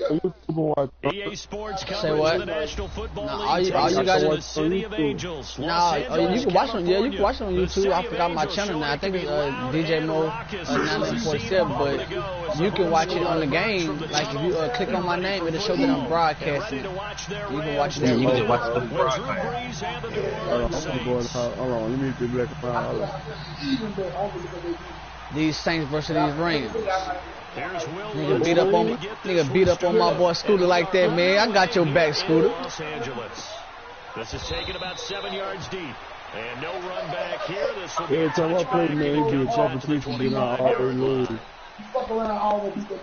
EA Sports Say what? the National Football League. All you guys the City of Angels. Nah, you can watch them. Yeah, you can watch them on YouTube. I forgot my channel now. I think it's Dmo91147's, but you can watch it on the game. Like if you click on my name, it'll show that I'm broadcasting. You can watch it there. You can watch the broadcast. Hold on, let me get back around. These Saints versus these Rams. Nigga beat up on my boy Scooter like that, man. I got your back, Scooter. Los Angeles. This is taken about 7 yards deep. And no run back here. This will be every time I play, man, he be a competition, then I always lose. You fuck around all the people.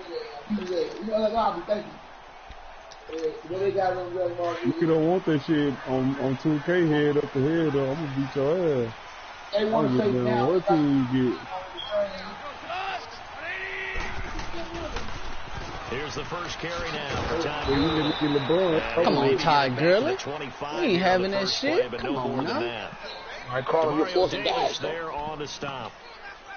You know, like, I'll be thanking you. You don't want that shit on 2K head up the head, though. I'm gonna beat your ass. They want to say now. What team you get? Here's the first carry now. Come on, Ty Gurley. We ain't having that shit. Come on now. I call him your force and dash. There on the stop.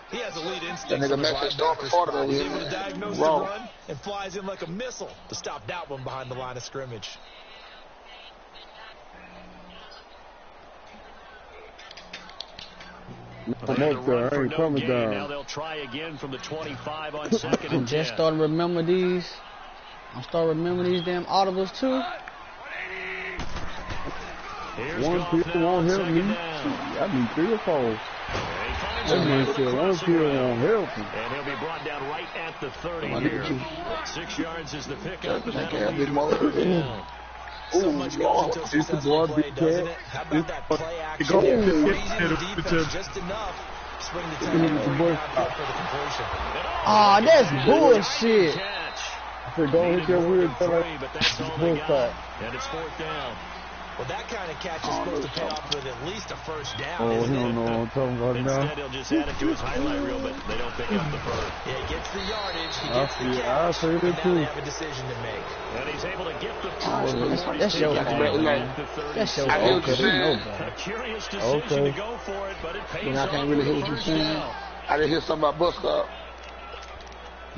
He has elite instincts. That nigga Max started part of that. He's able to diagnose the run and flies in like a missile to stop that one behind the line of scrimmage. I'm up there. I ain't coming down. Now they'll try again from the 25 on second and 10. Just start to remember these. I'm starting to remember these damn audibles too. One people won't help me. I need 3 or 4. That man said one people won't help him. And he'll be brought down right at the 30 here. 6 yards is the pickup. So much goes into a successful play, doesn't it? How about that play action there? Freezing the defense just enough. Swing the time for the completion. Aw, that's bullshit. I said, don't hit that weird thing. But that's all they got. And it's 4th down. Well, that kind of catch is supposed to pay off with at least a first down, he isn't don't know what I'm talking about now. Instead, he'll just add it to his highlight reel, but they don't pick up the first. Yeah, he gets the yardage, he gets the catch, and now they have a decision to make. And he's able to get the first. That's your fault, man. That's your fault. A curious decision to go for it, but it pays off. I can't really hear what you're saying. I didn't hear something about bus stop.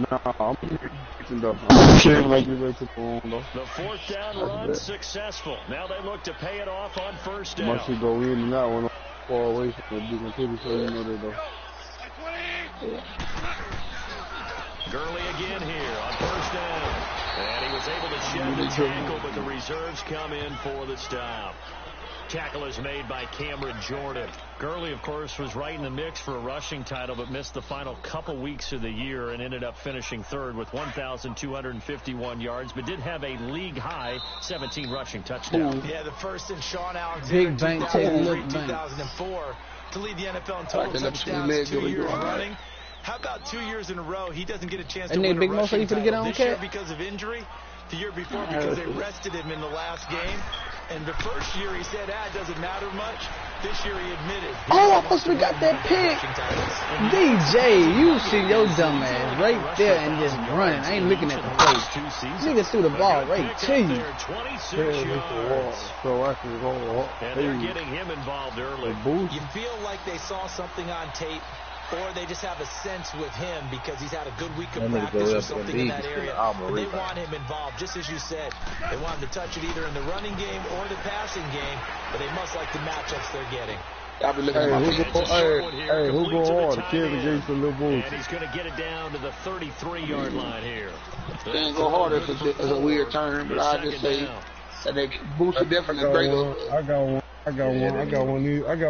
Nah, I'm fixing up. The 4th down run successful. Now they look to pay it off on first down. Must go in and out when I'm far away from the big table, so you know they go. Gurley again here on first down. And he was able to shed the tackle, but the reserves come in for the stop. Tackle is made by Cameron Jordan. Gurley, of course, was right in the mix for a rushing title, but missed the final couple weeks of the year and ended up finishing 3rd with 1,251 yards, but did have a league-high 17 rushing touchdowns. Yeah, the first in Sean Alexander, Big bank, 2004, to lead the NFL in total touchdowns 2 years running. How about 2 years in a row? He doesn't get a chance to win a rushing title this year because of injury. The year before because they rested him in the last game. And the first year he said, it doesn't matter much. This year he admitted. Oh, I must have got that pick. DJ, you see your dumb ass right there and just running. I ain't looking at the play. Nigga threw the ball right to you. So I can go. And they're getting him involved early. You feel like they saw something on tape, or they just have a sense with him because he's had a good week of practice or something in that area. They want him involved, just as you said. They want him to touch it either in the running game or the passing game, but they must like the matchups they're getting. I'll be looking at my who go hard? The kid against the little boy. And he's going to get it down to the 33-yard line here. They ain't go hard as a weird term, but I just say that they boosted definitely great. I got one. I got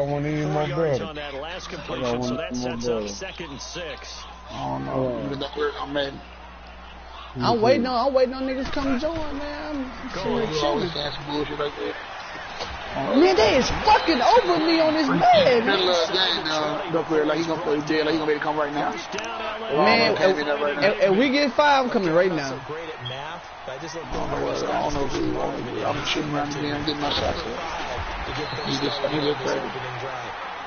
one in my brother. On that last completion, so that sets up 2nd and 6. Oh no, I'm waiting on niggas to come join, man. Always saying some bullshit like that. Man, they is fucking over me on this bed, man. Don't play like he gonna play dead, like he gonna make it come right now. Man, if we get 5, I'm coming right now. Great at math, but I just I don't know who I'm shooting around me. I'm getting my shots. He just crazy.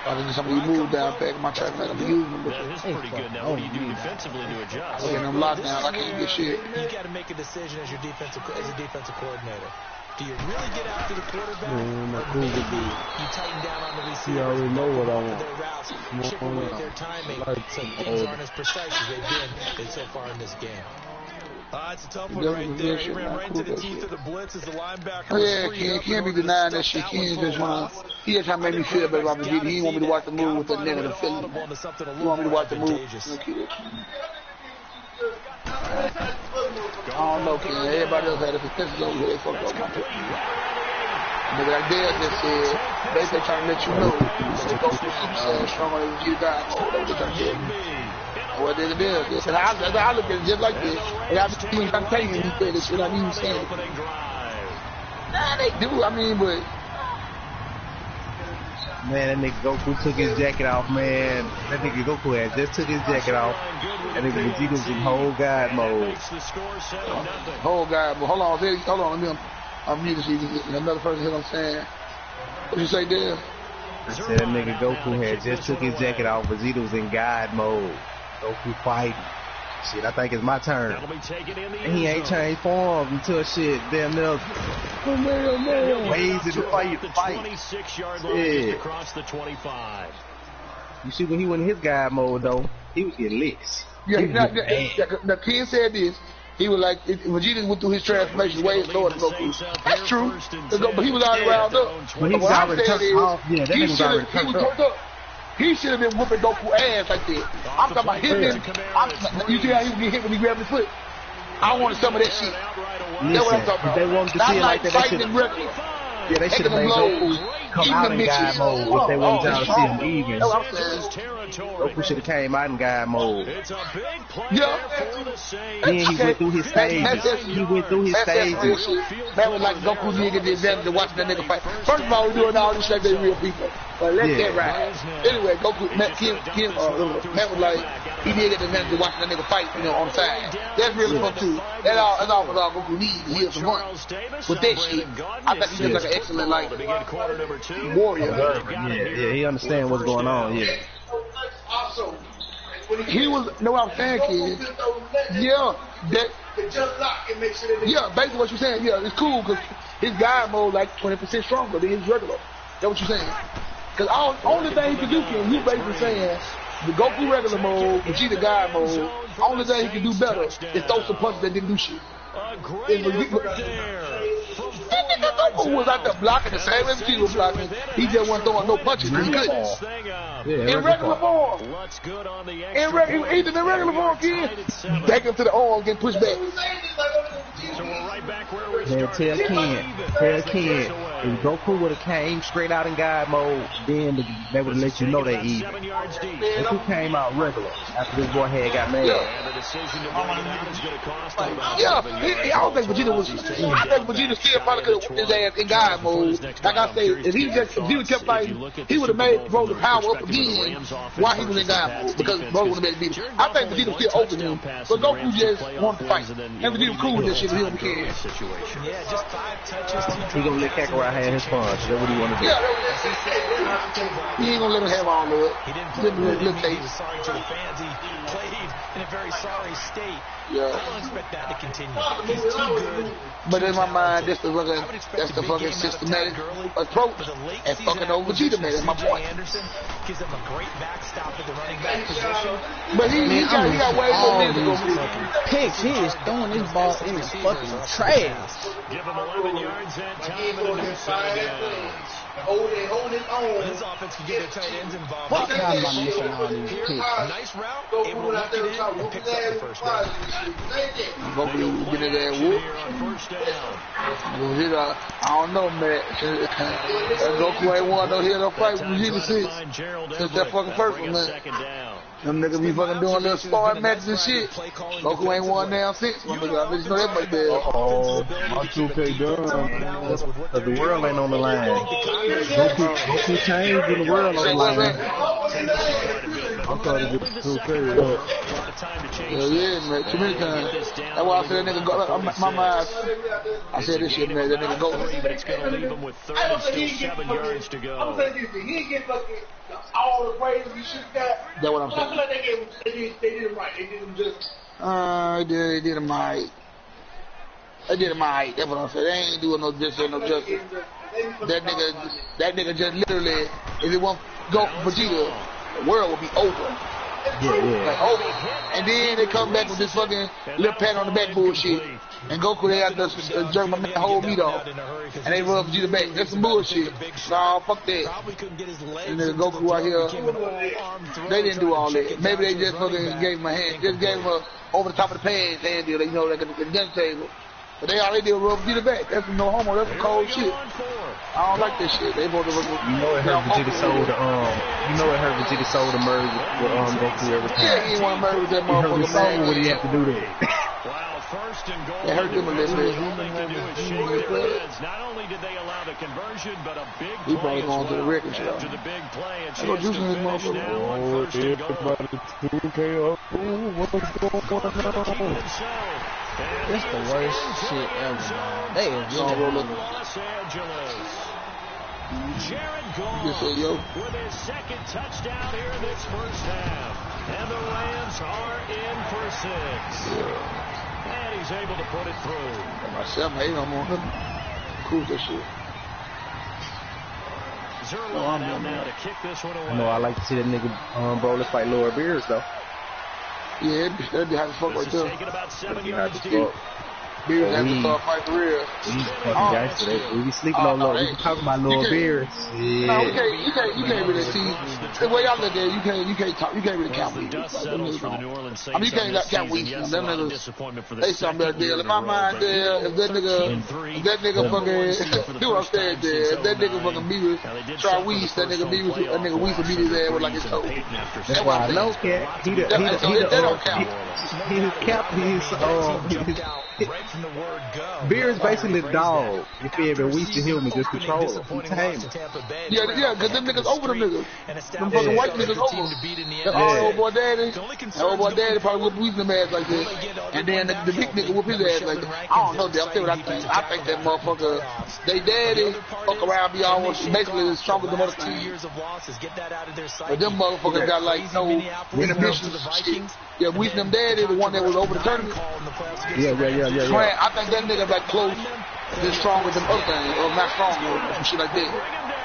I think somebody moved down back my track, I'm using them. That is pretty good. Now, what do you do defensively to adjust? I'm them lockdown. I can't get shit. You got to make a decision as a defensive coordinator. Do you really get after the quarterback? Or maybe you tighten down on the receiver? You already know what I want. Their routes, chip away at their timing, so things aren't as precise as they've been so far in this game. It's a tough one right there. He ran right into the teeth of the blitz as the linebacker. Oh, yeah, can't be denying that shit. He just trying to make me feel better about Vegeta. He want me to watch the move with the negative feeling. He want me to watch the move. I don't know, Ken. Everybody else had a success over here. They fucked up my pick. Nigga like Dale just said, basically trying to let you know that they go through stronger than Vegeta God. That's what they're trying to tell you. What did it is? They said, I look at it just like this. And I just trying to tell you, he said this shit I need to say. Nah, they do. I mean, but. Man, that nigga Goku took his jacket off, man. That nigga Goku had just took his jacket off. That nigga Vegeta's in whole God mode. Whole God mode. Hold on. I'm new to see another person here. I'm saying. What you say, Dale? I said that nigga Goku had just took his jacket off. Vegeta was in God mode. Goku fighting. Shit, I think it's my turn. And he ain't changed form until shit damn near ways in the fight. 26 yard line across the 25. You see when he went in his God mode though, he was getting licks. Yeah, the kid said this. He was like, Vegeta went through his transformation way slower than Goku. That's true. But he was already riled up. When he was already turned off, yeah, that nigga was already turned up. He should have been whooping Goku ass like that. I'm talking about hitting him. You see how he would get hit when he grabbed his foot? I wanted some of that shit. That's what I'm talking about. They wanted to see it like that. Yeah, they should have made Goku come out in God mode if they wanted y'all to see him even. Goku should have came out in God mode. Yeah. Then he went through his stages. That was like Goku's nigga did them to watch that nigga fight. First of all, we're doing all this like they real people. But let that ride. Anyway, Goku, Matt was like, he did get the man to watch that nigga fight, on the side. That's really fun too. That's all Goku needs. He has some fun. With that shit, I think he looks like an excellent warrior. Yeah, he understands what's going on. Yeah. He was, know what I'm saying, kid? Yeah, basically what you're saying. Yeah, it's cool because his God mode like 20% stronger than his regular. That's what you're saying. Because only thing he can do, kid, he's basically saying the Goku regular mode, Vegeta God mode, only thing he can do better is throw some punches that didn't do shit. Goku was out there blocking the same as Vegeta was blocking. He just wasn't throwing no punches. He couldn't. In regular form. Even in regular form, kid. Take him to the arm, get pushed back. Man, tell Ken, if Goku would have came straight out in God mode, then they would have let you know they even. Goku came out regular after this boy had got mad. I don't think Vegeta was. I think Vegeta still probably could have whipped his ass in God mode. Like I said, if he kept fighting, he would have made Bro the power up again while he was in God mode because Bro would have made beat him. I think Vegeta still open him, but Goku just wanted to fight. And Vegeta cool with this shit. He don't care. Yeah, just 5 touches. He gonna let Kakarot have his punch. That's what he want to do. He ain't gonna let him have all of it. He didn't play. He was sorry to the fans. He played in a very sorry state. Yeah. I don't expect that to continue. He's too good. But in my mind, that's the fucking systematic approach and fucking over Vegeta, man. That's my point. Anderson gives him a great backstop at the running back position. But he got way more minutes to go. Picks, he is throwing this ball in the fucking trash. Give him 11 yards that time and a new set of downs. Hold it on. His offense can get their tight ends involved. What kind of missing all these picks? Nice route, able to look it in and picks up the first down. Goku get in there and whoop. I don't know, man. Goku ain't won no hill no fight with Vegeta since that fucking first one, man. Them niggas be fucking doing little sparring matches and shit. Goku ain't won down since. My nigga, I just know that much there. My 2K done. Because the world ain't on the line. Goku changed and the world on the line. I'm trying to get the 2K up. Yeah, man. Too many times. That's why I said that nigga go. My mind. I said this shit, man. That nigga go. But it's going to leave him with 3 and still 7 yards to go. I'm saying this. He didn't get fucking all the praise he should have got. That's what I'm saying. I feel like they did him right. They did him just. They did him right. They did him right. That's what I'm saying. They ain't doing no justice, no justice. That nigga just literally, if it won't go for Vegeta, the world will be over. Like, oh, and then they come back with this fucking little pat on the back bullshit. And Goku, they got to jerk my man whole meat off. And they rub Vegeta back. That's some bullshit. Nah, fuck that. And then Goku out here, they didn't do all that. Maybe they just fucking gave him a hand, just gave him a over the top of the pants hand deal, you know, like at the gun table. But they all they did was rub Vegeta back. That's no homo. That's some cold shit. I don't like this shit. They both. You know it hurt Vegeta soul to You know it hurt Vegeta soul to merge with Goku every time. Yeah, he didn't want to merge with that motherfucker. He hurt his soul when he had to do that. It hurt them a little bit. Not only did they allow the conversion, but a big he probably going to the record show. After the big play, and I go juicing this motherfucker. Oh, everybody 2K up. Ooh, what's going on? This the worst shit ever, man. They is really Los Angeles. Jared Goff with his second touchdown here in this first half. And the Rams are in for 6. And he's able to put it through. My 7-8, I'm on him. Cool that shit. Zerline now to kick this one away. I know I like to see that nigga Broly fight Laura Beers though. Yeah, that'd be hot as fuck right there. About 7 yards deep. Beers have to start fighting for real. He's fucking gangster. We be sleeping on Lord. We be talking about Lord Beers. Yeah. No, you can't really see. The way I look at it, you can't really count Weezy. I mean, you can't count Weezy. Them niggas, they something better deal. In my mind, there, if that nigga fucking, do what I'm saying there, if that nigga fucking Beavis, try Weez, that nigga Weez will beat his ass with like his toe. That's why I know, cat. He Beer is basically the dog. You feel me? We used to hear him and just control him. He tame him. Yeah, because them niggas over them niggas. Them fucking white niggas over. That old boy daddy. That old boy daddy probably whoop Weezy them ass like this. And then the big nigga whoop his ass like that. I don't know, I'll tell you what I think. I think that motherfucker, they daddy, fuck around, be almost basically as strong as the other team. But them motherfuckers got like no inhibitions and shit. Yeah, Weezy them daddy, the one that was over the tournament. Yeah. I think that nigga like close, is strong with them other things, or not strong, or some shit like that.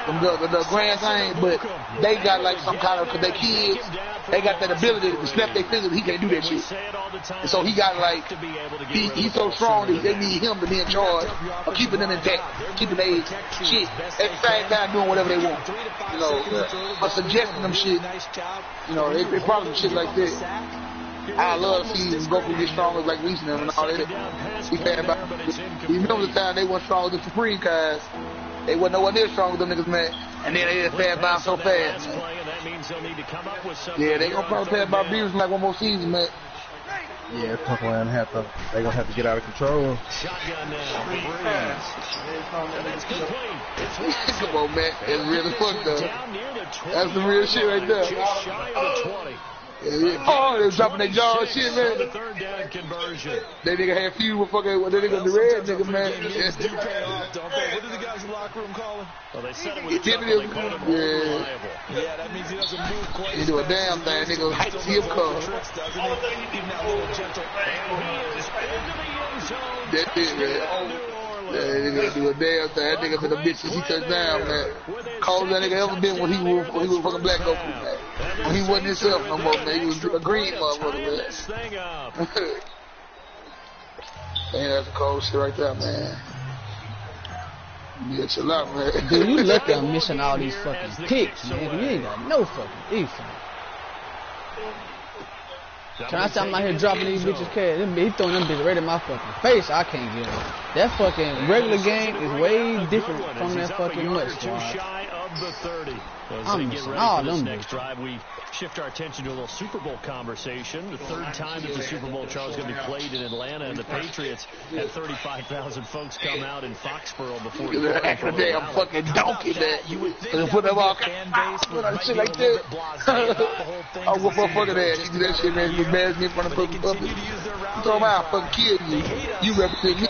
The grand thing, but they got like some kind of, cause they kids, they got that ability to snap their fingers. He can't do that shit. And so he got like, he's so strong that they need him to be in charge of keeping them intact, keeping their shit at the same time doing whatever they want. You know, but suggesting them shit. You know, they probably shit like that. I love to see Goku get stronger like Weezy and all that. We bad about it. Remember the time they weren't strong with the Supreme guys. They wasn't nowhere near strong with them niggas, man. And then they just passed by so fast, man. Yeah, they gonna probably pass by Beers in like one more season, man. Yeah, a couple and half of they gonna have to get out of control. Shotgun now. Come on, man. It's really fucked up. That's the real shit right there. Just shy of the 20. Yeah. Oh, they was dropping their jaw and shit, man. The third down conversion. That nigga had feud with fucking, that nigga the red nigga, man. What did the guys in the locker room call him? Well, they said it was trouble. Yeah, that means he doesn't move quite. He do a damn thing, nigga. Hype to him come. That's it, man. Yeah, nigga do a damn thing. That nigga for the bitches he touched down, man. Coldest that nigga ever been when he was fucking black Goku, man. When he wasn't himself no more, man. He was a green motherfucker, man. Man, that's a cold shit right there, man. Yeah, chill out, man. Dude, you lucky I'm missing all these fucking picks, man. You ain't got no fucking defense. Can I say I'm out here dropping these bitches cash? He throwing them bitches right in my fucking face. I can't get them. That fucking regular game is way different from that fucking much squad. I'm missing all them next drive. We shift our attention to a little Super Bowl conversation. The third time that the Super Bowl, Charles, is going to be played in Atlanta, and the Patriots had 35,000 folks come out in Foxborough before the extra damn fucking donkey, man. And put them all shit like that. I whoop my fucking ass. You do that shit, man. You embarrass me in front of fucking public. You throw them out, fucking kill you. You represent me.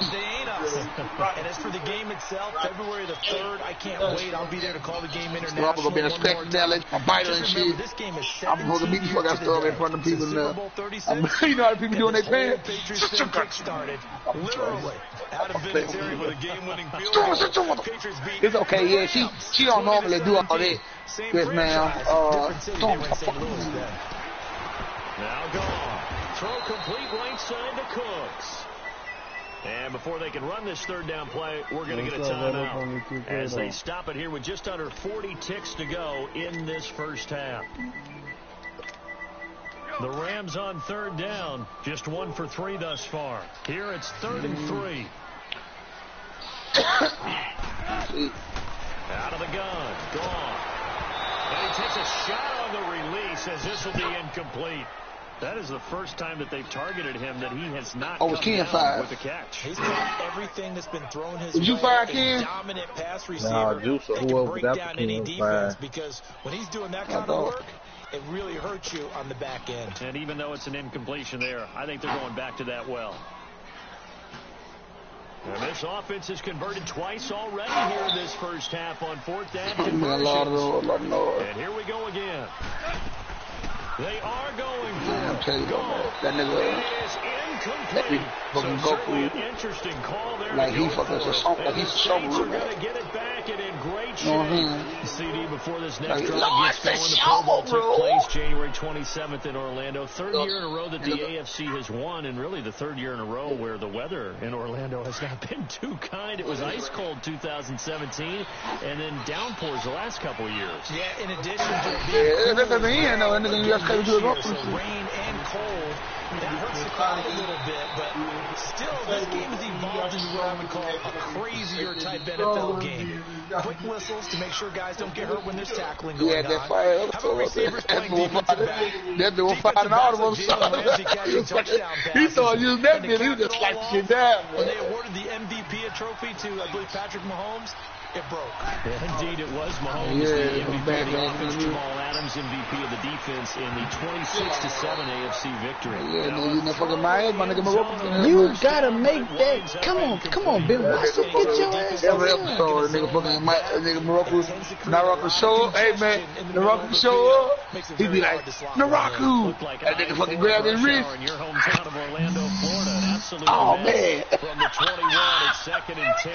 And as for the game itself, February the 3rd, I can't wait. I'll be there to call the game international. I'm gonna be inspecting that, my biter and shit. I'm supposed to beat the fuck out of stuff in front of people now. You know how the people doing their pants? Shut your guts. Literally out of Vince's area with a game-winning field. It's okay, yeah. She don't normally do all that. Yes, ma'am. Now gone. Throw complete right side to Cooks. And before they can run this third down play, we're going to get a timeout as they stop it here with just under 40 ticks to go in this first half. The Rams on third down, just 1 for 3 thus far. Here it's 3rd and 3. Out of the gun, gone. And he takes a shot on the release as this will be incomplete. That is the first time that they've targeted him that he has not come down with a catch. He's got everything that's been thrown his way. Did you fire Ken? Dominant pass receiver. That can break down any defense because when he's doing that kind of work, it really hurts you on the back end. And even though it's an incompletion there, I think they're going back to that well. And this offense has converted twice already here in this first half on 4th down conversions. And here we go again. They are going for it. That nigga, it is incomplete. So certainly an interesting call there. Like he's fucking he's a going to get it back and in great shape. CD before this next drive gets going. The Pro Bowl took place January 27th in Orlando. 3rd year in a row that the AFC has won, and really the 3rd year in a row where the weather in Orlando has not been too kind. It was ice cold 2017, and then downpours the last couple of years. Yeah, in addition to being so rain and cold, that hurts the crowd a little bit, but still, this game has evolved into what I would call a crazier type NFL game. Quick whistles to make sure guys don't get hurt when there's tackling going on. How about receivers playing defensive back? Defensive back, Jalen Ramsey catching touchdown passes. He thought you that did. He just slapped shit down. When they awarded the MVP trophy to, I believe, Patrick Mahomes, it broke. Indeed, it was Mahomes, the MVP of the offense, Jamal Adams, MVP of the defense in the 26-7 AFC victory. You gotta make that. Come on, Ben Watson, get your ass. Every episode, nigga Morocco show up. Hey man, Morocco show up. He be like, Morocco. That nigga fucking grab his wrist. In your hometown of Orlando, Florida, an absolute man. From the 21, it's 2nd and 10.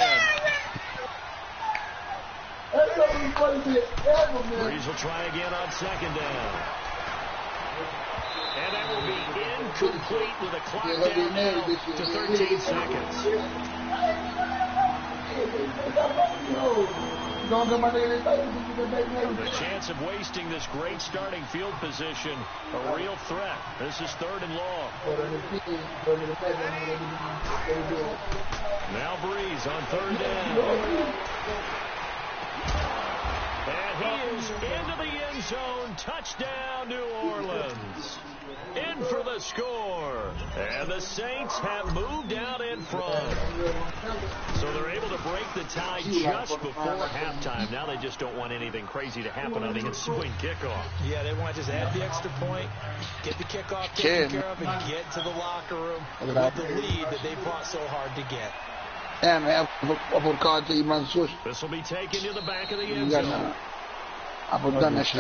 Breeze will try again on 2nd down. And that will be incomplete with a clock down now to 13 seconds. The chance of wasting this great starting field position, a real threat. This is 3rd and long. Now Breeze on 3rd down. And he is into the end zone. Touchdown, New Orleans. In for the score. And the Saints have moved out in front. So they're able to break the tie just before halftime. Now they just don't want anything crazy to happen on the ensuing kickoff. Yeah, they want to just add the extra point, get the kickoff taken care of, and get to the locker room with the lead that they fought so hard to get. Yeah, man, this will be taken to the back of the end zone. These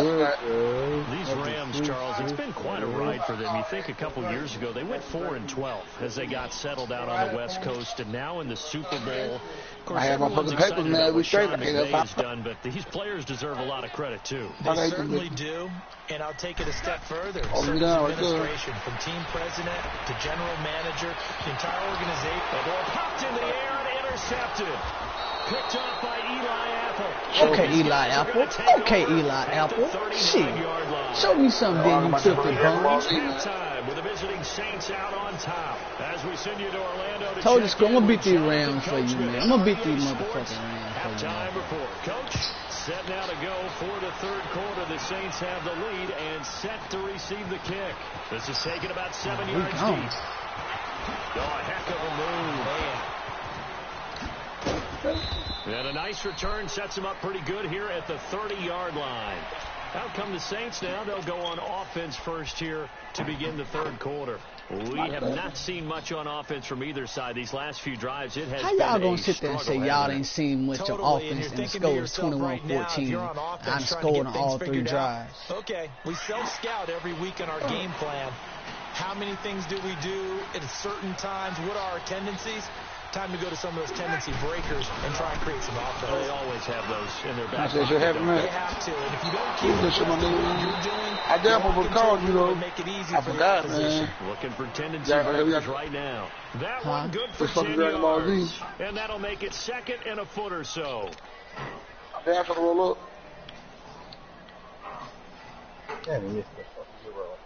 Rams, Charles, it's been quite a ride for them. You think a couple years ago, they went 4-12 as they got settled out on the West Coast, and now in the Super Bowl. Of course, everyone's excited about what Sean McVay has done, but these players deserve a lot of credit, too. They certainly do, and I'll take it a step further. Administration, from team president to general manager, the entire organization. The ball popped in the air and intercepted. Picked off by Eli Apple. Okay, Eli Apple. Shit. Show me something, then, you filthy bum. Halftime with the visiting Saints out on top. As we send you to Orlando. Told you, I'm gonna beat these Rams for you, man. I'm gonna beat these motherfucking Rams for you. Halftime report. Coach, set now to go for the 3rd quarter. The Saints have the lead and set to receive the kick. This is taken about 7 yards deep. Oh, a heck of a move, man. And a nice return sets him up pretty good here at the 30-yard line. Out come the Saints now. They'll go on offense first here to begin the 3rd quarter. We have not seen much on offense from either side. These last few drives, it has been a struggle. How y'all gonna sit there and say y'all ain't seen much on offense and the score is 21-14? I'm scored on all 3 drives. Okay, we self-scout every week in our game plan. How many things do we do at certain times? What are our tendencies? time to go to some of those tendency breakers and try and create some offense. They always have those in their back. They have to, and if you don't keep what you're doing, I definitely called you though. Make it easy I for forgot, the opposition. man. Looking for tendency breakers right now. That one good for 10 yards. And that'll make it 2nd and a foot or so. They have to roll up. Damn, he missed the fucking zero.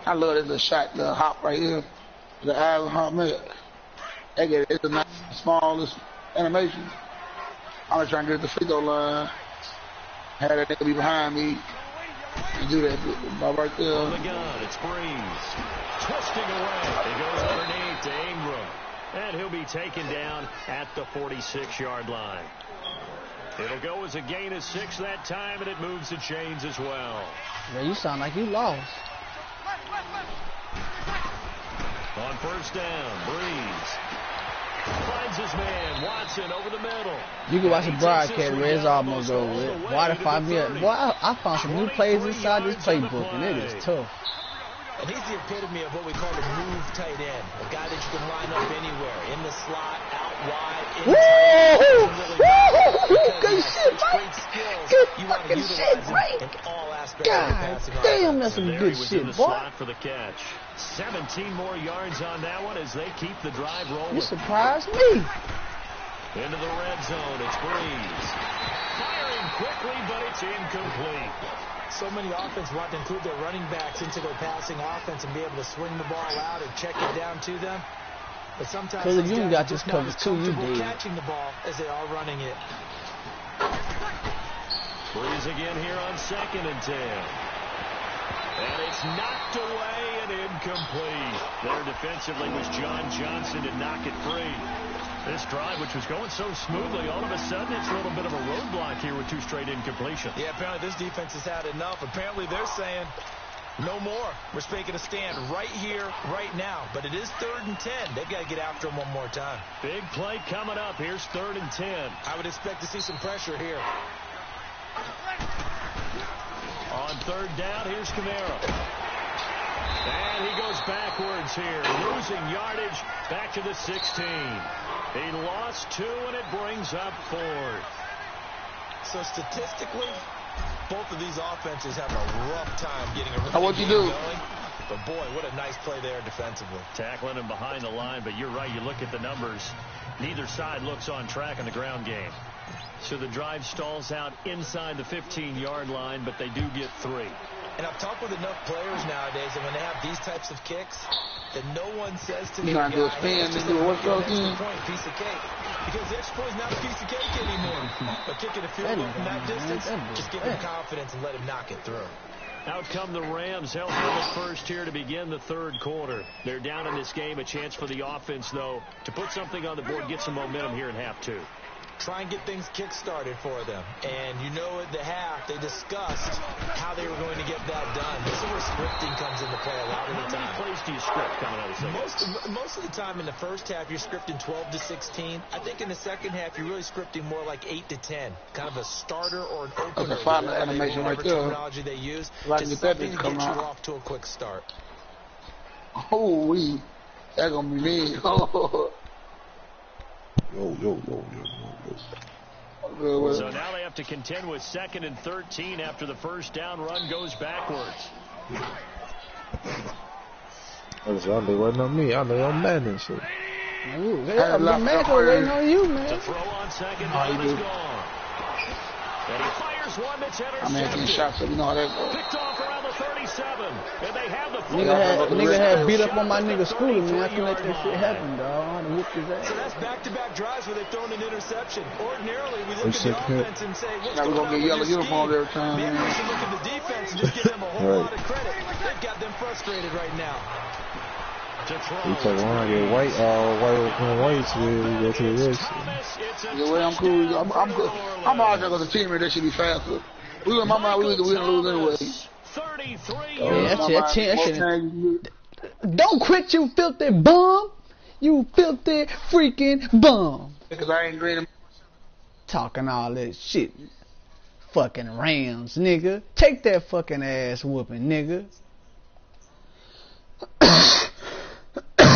I love this little shot, the hop right here. The island hop, man. It's a nice, smallest animation. I'm just trying to get the free throw line. Have that nigga be behind me and do that right there. On the gun, it's Breeze. Twisting away. It goes underneath to Ingram. And he'll be taken down at the 46-yard line. It'll go as a gain of 6 that time, and it moves the chains as well. Man, you sound like you lost. On first down, Breeze finds his man, Watson, over the middle. You can watch the broadcast where it's almost over with. Boy, I found some new plays inside this playbook, and it is tough. And he's the epitome of what we call a move tight end. A guy that you can line up anywhere. In the slot, out wide, in the Woo-hoo! Good shit, Mike! Good fucking shit, Mike! God damn, that's some good shit, boy. For the catch. 17 more yards on that one as they keep the drive rolling. You surprised me. Into the red zone, it's Breeze. Firing quickly, but it's incomplete. So many offenses want to include their running backs into their passing offense and be able to swing the ball out or check it down to them. But sometimes because you got this covered too, you did. Catching the ball as they are running it. Breeze again here on 2nd and 10. And it's knocked away and incomplete. There defensively was John Johnson to knock it free. This drive, which was going so smoothly, all of a sudden it's a little bit of a roadblock here with 2 straight incompletions. Yeah, apparently this defense has had enough. Apparently they're saying, no more. We're making a stand right here, right now. But it is 3rd and 10. They've got to get after him one more time. Big play coming up. Here's 3rd and 10. I would expect to see some pressure here. On 3rd down, here's Camara. And he goes backwards here, losing yardage back to the 16. He lost 2, and it brings up 4th. So statistically, both of these offenses have a rough time getting a How would you do? Going. But boy, what a nice play there defensively. Tackling him behind the line, but you're right. You look at the numbers. Neither side looks on track in the ground game. So the drive stalls out inside the 15-yard line, but they do get 3. And I've talked with enough players nowadays, and when they have these types of kicks, that no one says to me, "You're going to do a spin and do a what's up again?" Piece of cake. Because the extra point is not a piece of cake anymore. But kicking a field goal from that distance, just give him confidence and let him knock it through. Out come the Rams. Healthy at first here to begin the 3rd quarter. They're down in this game. A chance for the offense, though, to put something on the board, get some momentum here in half 2. Try and get things kick-started for them. And you know at the half, they discussed how they were going to get that done. This is where scripting comes into play a lot of the time. How many plays do you script coming out of the second? Most of the time in the first half, you're scripting 12 to 16. I think in the second half, you're really scripting more like 8 to 10. Kind of a starter or an opener. That's a final animation right there. Terminology they use. Just something to get you off to a quick start. Holy, that's going to be mean. Yo. So now they have to contend with 2nd and 13 after the first down run goes backwards. I lay waiting on me. I lay on man and shit. Ooh, Medical waiting on you, man. To throw on 2nd down is gone. And he fires one that's intercepted. I'm making shots, so you know how that goes. Picked off around the 37. And they have the nigga had beat up on my nigga Scooter, man. I couldn't let that shit happen, dog. I whooped his ass. So that's back-to-back drives where they've thrown an interception. Ordinarily, we look at the offense and say, what's going on with your scheme? Every time, maybe we should look at the defense and just give them a whole lot of credit. They've got them frustrated right now. We take one, I get white whites, we go to the next. The way I'm cool, I'm good. I'm out there because the team that should be faster. We in my mind, we didn't lose anyway. 33. Yeah, shit. Don't quit, you filthy bum. You filthy freaking bum. Because I ain't great. Talking all that shit. Fucking Rams, nigga. Take that fucking ass whooping, nigga.